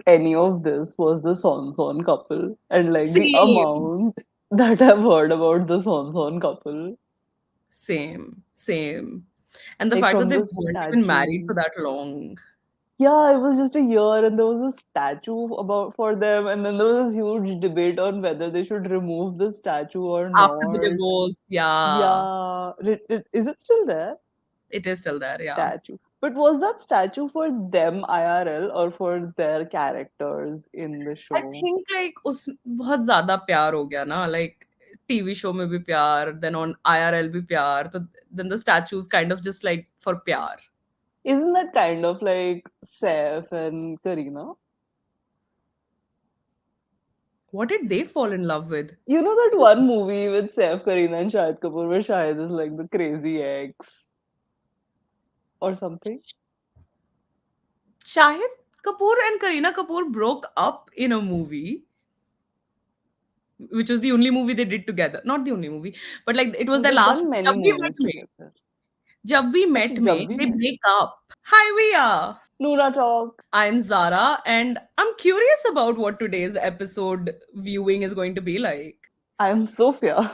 any of this was the Son couple, and like the Same. amount that I've heard about the Son couple, Same. And the like fact that from they the weren't even married for statue. that long. Yeah, it was just a year, and there was a statue about for them, and then there was this huge debate on whether they should remove the statue or After the not. divorce, yeah, Yeah, is it still there? it is still there, yeah. Statue. But was that statue for them IRL or for their characters in the I show? think like उस बहुत ज़्यादा प्यार हो गया ना, like TV show में भी प्यार, then on IRL भी प्यार, तो then the statues kind of just like for प्यार. Isn't that kind of like Saif and Karina? What did they fall in love with? You know that one movie with Saif, Karina, and Shahid Kapoor where Shahid is like the crazy ex or something? Shahid Kapoor and Kareena Kapoor broke up in a movie, which was the only movie they did together. Not the only movie, but like it was No, their they've last. done many जब भी met movies में, together. जब we Actually, met jab में, bhi they mein. break up. Hi, Via. Noona talk. I'm Zara, and I'm curious about what today's episode viewing is going to be like. I'm Sophia,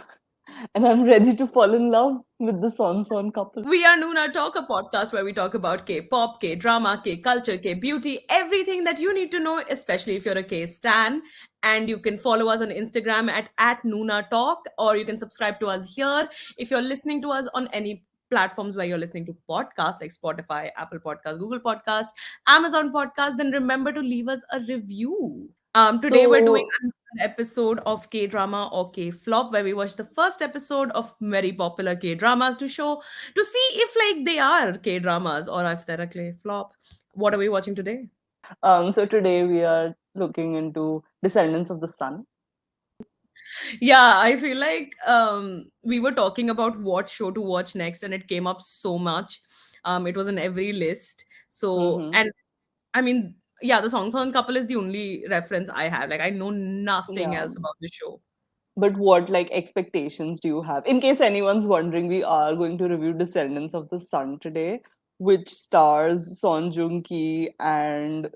and I'm ready to fall in love with the Son couple. We are Noona Talk, a podcast where we talk about K-pop, K-drama, K-culture, K-beauty, everything that you need to know, especially if you're a K-stan. And you can follow us on Instagram at Noona Talk, or you can subscribe to us here. If you're listening to us on any platforms where you're listening to podcasts like Spotify, Apple Podcasts, Google Podcasts, Amazon Podcasts, then remember to leave us a review. Today we're doing So, an episode of K drama or K flop, where we watch the first episode of very popular K dramas to see if like they are K dramas or if they're a K flop. What are we watching today? so today we are looking into Descendants of the Sun. Yeah, I feel like we were talking about what show to watch next, and it came up so much. It was in every list. So, Mm-hmm. and I mean, yeah, the Song Song couple is the only reference I have. Like, I know nothing Yeah. else about the show. But what like expectations do you have? In case anyone's wondering, we are going to review Descendants of the Sun today, which stars Son Joong Ki and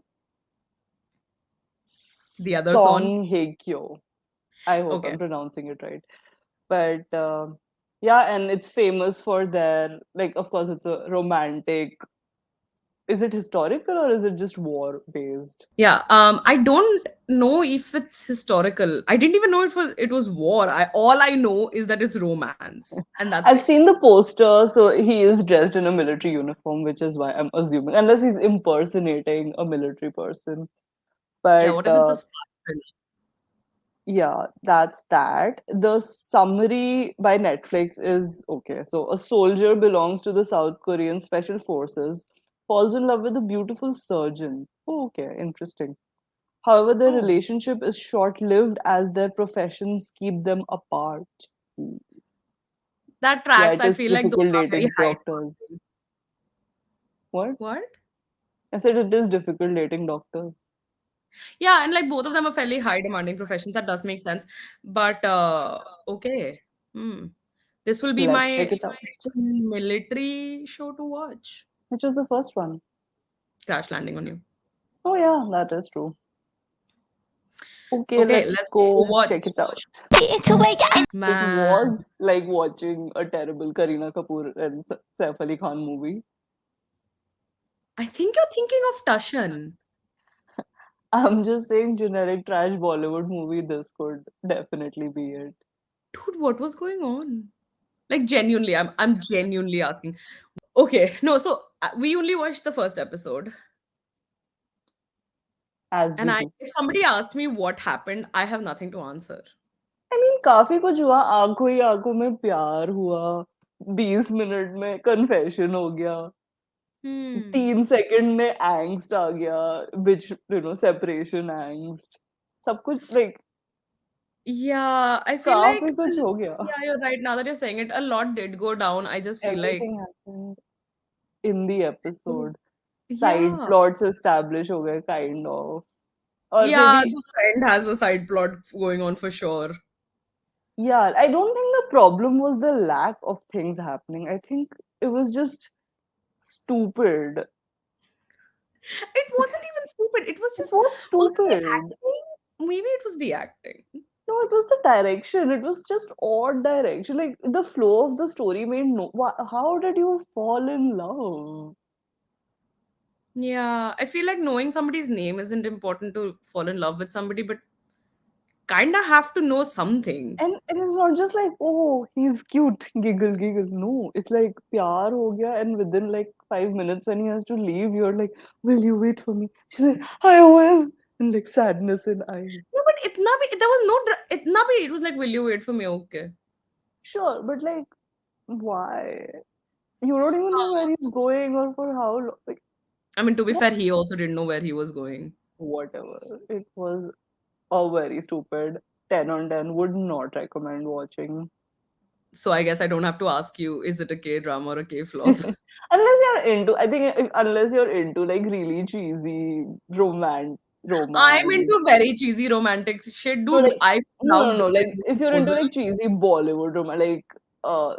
The other song. Song Hye Kyo. I hope Okay. I'm pronouncing it right. But yeah, and it's famous for their like. Of course, it's a romantic. Is it historical or is it just war based? Yeah, I don't know if it's historical. I didn't even know it was war. All I know is that it's romance, and that's I've it. seen the poster, so he is dressed in a military uniform, which is why I'm assuming, unless he's impersonating a military person. Yeah, But what if it's a spy thriller? yeah, that's that. The summary by Netflix is okay. So, a soldier belongs to the South Korean Special Forces, falls in love with a beautiful surgeon. Oh, okay, interesting. However, their Oh, relationship is short lived as their professions keep them apart. Hmm. that Yeah, tracks. it I is feel like those difficult are very dating high doctors. demanding. What? What? I said it is difficult dating doctors. Yeah, and like both of them are fairly high demanding professions. That does make sense. But okay. Hmm. This will be Let's my check it out. second military show to watch. Which was the first one? Crash Landing on You. Oh, yeah, that is true. Okay, Okay, let's let's go go check watch. it out. It Man, was like watching a terrible Kareena Kapoor and Saif Ali Khan movie. I think you're thinking of Tushan. I'm just saying, generic trash Bollywood movie, this could definitely be it. Dude, what was going on? Like genuinely, I'm genuinely asking. Okay, no, so we only watched the first episode, As and we I do. if somebody asked me what happened, I have nothing to answer. I mean, काफी कुछ हुआ आंखों ही आंखों में प्यार हुआ 20 minute में confession हो गया Hmm. 3 सेकंड में एंग्स्ट आ गया which सेपरेशन एंग्स्ट सब कुछ like Yeah, I feel काफी like कुछ हो गया yeah, you're right. Now that you're saying it, a lot did go down. I just feel like everything happened in the it was episode side yeah. plots establish हो गए kind of or Yeah, maybe the friend has a side plot going on for sure. yeah I don't think the problem was the lack of things happening I think it was just stupid It wasn't even stupid. It was It just, was was the stupid. acting? Maybe it was the acting. No, it was the direction. It was just odd direction. Like the flow of the story made no. How did you fall in love? Yeah, I feel like knowing somebody's name isn't important to fall in love with somebody, but kinda have to know something. And it is not just like, oh, he's cute, giggle, giggle. No, it's like pyar ho gaya, and within like 5 minutes when he has to leave, you're like, will you wait for me? She's like, I will. And like sadness in eyes. No, but itna bhi, there was no itna bhi. It was like, will you wait for me? Okay. Sure, but like, why? You don't even know where he's going or for how long. Like, I mean, to be what? fair, he also didn't know where he was going. Whatever. It was a very stupid 10 on 10. Would not recommend watching. So I guess I don't have to ask you, is it a K drama or a K flop? Unless you're into, I think, unless you're into like really cheesy I'm romance. into very cheesy romantic shit, No, dude. like, I loved no. Like, Disney if you're into Proposal. like cheesy Bollywood romance, like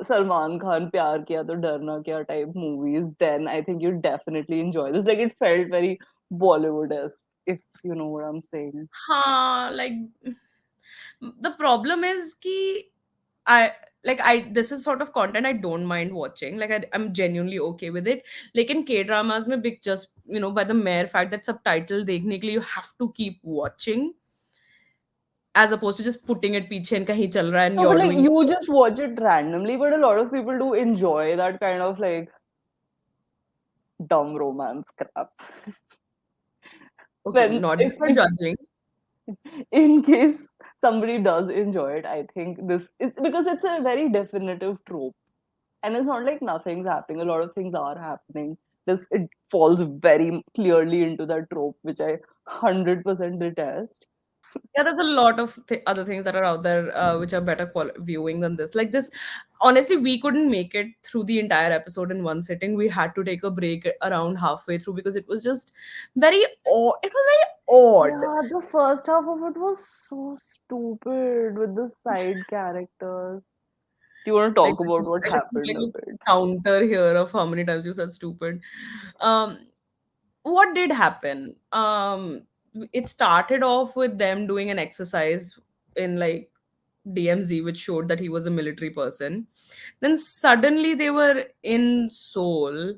Salman Khan, Pyar Kiya to Darna Kya type movies, then I think you definitely enjoy this. Like, it felt very Bollywood-esque, if you know what I'm saying. Like the problem is ki I I this is sort of content I don't mind watching. I'm genuinely okay with it. Like in K dramas, mein big just by the mere fact that subtitle dekhne ke liye you have to keep watching as opposed to just putting it piche and kahin chal raha and No, but you're like doing you just watch it randomly, but a lot of people do enjoy that kind of like dumb romance crap. okay, When not that we're if judging. in case somebody does enjoy it, I think this is because it's a very definitive trope, and it's not like nothing's happening. A lot of things are happening. This it falls very clearly into that trope, which I 100% detest. Yeah, there's a lot of other things that are out there which are better viewing than this. Like this, honestly, we couldn't make it through the entire episode in one sitting. We had to take a break around halfway through because it was just very odd. It was very odd. Yeah, the first half of it was so stupid with the side characters. Do you want to Like talk about what I should put happened like a a bit? counter here of how many times you said stupid. Um, what did happen? It started off with them doing an exercise in like DMZ, which showed that he was a military person. Then suddenly they were in Seoul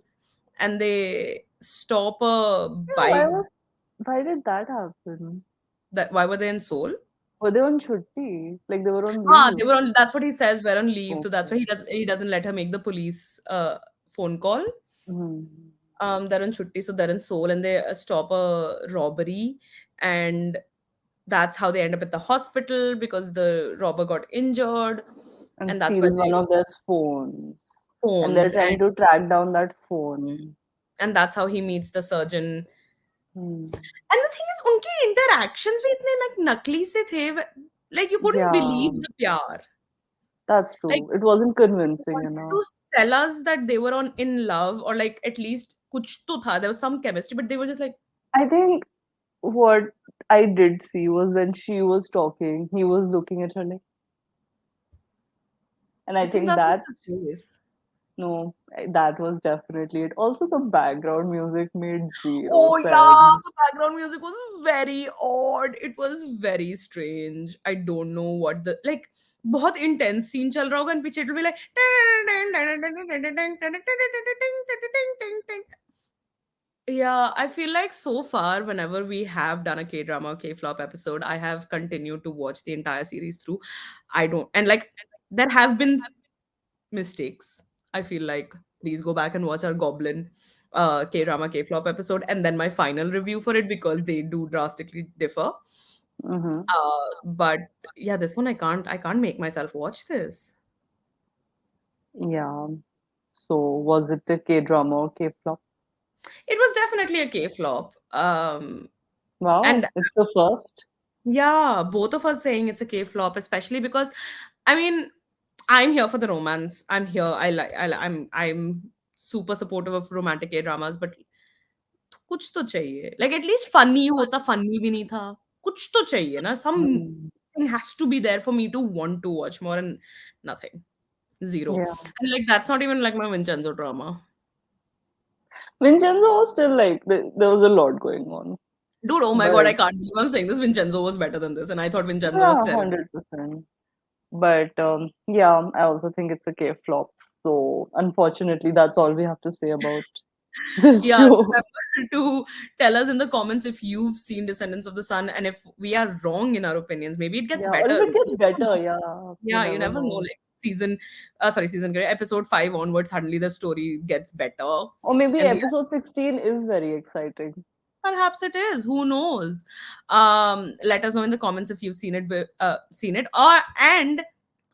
and they stop a Yeah, bike. why did that happen? That why were they in Seoul? Were they on chutti? Like they were on They leave? were on. That's what he says. We're on leave, so that's Okay. why he doesn't let her make the police phone call. Mhm. They're on chutti, so they're in Seoul, and they stop a robbery, and that's how they end up at the hospital because the robber got injured, And and that's where steals one they of their phones. And they're phones, trying to track down that phone. and that's how he meets the surgeon. Hmm. And the thing is, उनके interactions भी इतने like नकली से थे, like you couldn't Yeah, believe the pyar. that's Like true. It wasn't they convincing wanted enough. to sell us that they were on in love or like at least कुछ तो था. There was some chemistry, but they were just like, I think what I did see was when she was talking, he was looking at her like, and I I think think that's that, just his face. no, that was definitely it. Also, the background music made zero Oh yeah, sense. the background music was very odd. It was very strange. I don't know what the like बहुत intense scene चल रहा होगा and पीछे it will be like yeah, I feel like so far, whenever we have done a K drama or K flop episode, I have continued to watch the entire series through. I don't, and like, there have been mistakes. I feel like please go back and watch our Goblin K drama K flop episode and then my final review for it because they do drastically differ. Mm-hmm. But yeah, this one I can't make myself watch this. Yeah. So, was it a K drama or K flop? It was definitely a K flop. And Wow, it's the first. yeah, both of us saying it's a K flop, especially because I mean, I'm here for the romance. I'm here. I'm super supportive of romantic K dramas, but कुछ तो चाहिए. Like at least funny होता, funny भी नहीं था. कुछ तो चाहिए ना. Hmm. Something has to be there for me to want to watch more, and nothing. Zero. Yeah. And like that's not even like my Vincenzo drama. Vincenzo was still like there was a lot going on, Dude, oh my god, but I can't believe I'm saying this. Vincenzo was better than this, and I thought Vincenzo was yeah, terrible. 100%. But yeah, I also think it's a K flop. So unfortunately, that's all we have to say about this Yeah, show. remember to tell us in the comments if you've seen Descendants of the Sun and if we are wrong in our opinions. Maybe it gets Yeah, or if better. it gets better, yeah, you Yeah, you never never know. know. Like season, great, episode 5 onwards, suddenly the story gets better. Or maybe And we are, episode 16 is very exciting. perhaps it is. Who knows? Let us know in the comments if you've seen it, or and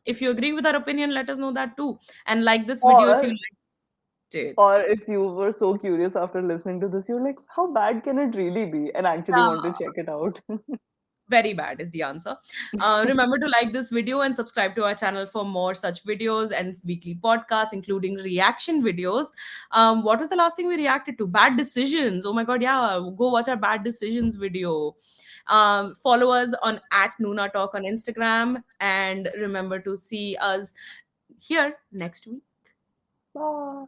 if you agree with our opinion, let us know that too. And like this video if you Or liked it. or if you were so curious after listening to this, you're like, how bad can it really be? And actually want to check it out. Very bad is the answer. Remember to like this video and subscribe to our channel for more such videos and weekly podcasts, including reaction videos. What was the last thing we reacted to? Bad decisions. Oh my god, yeah. Go watch our bad decisions video. Follow us on at NoonaTalk on Instagram. And remember to see us here next week. Bye.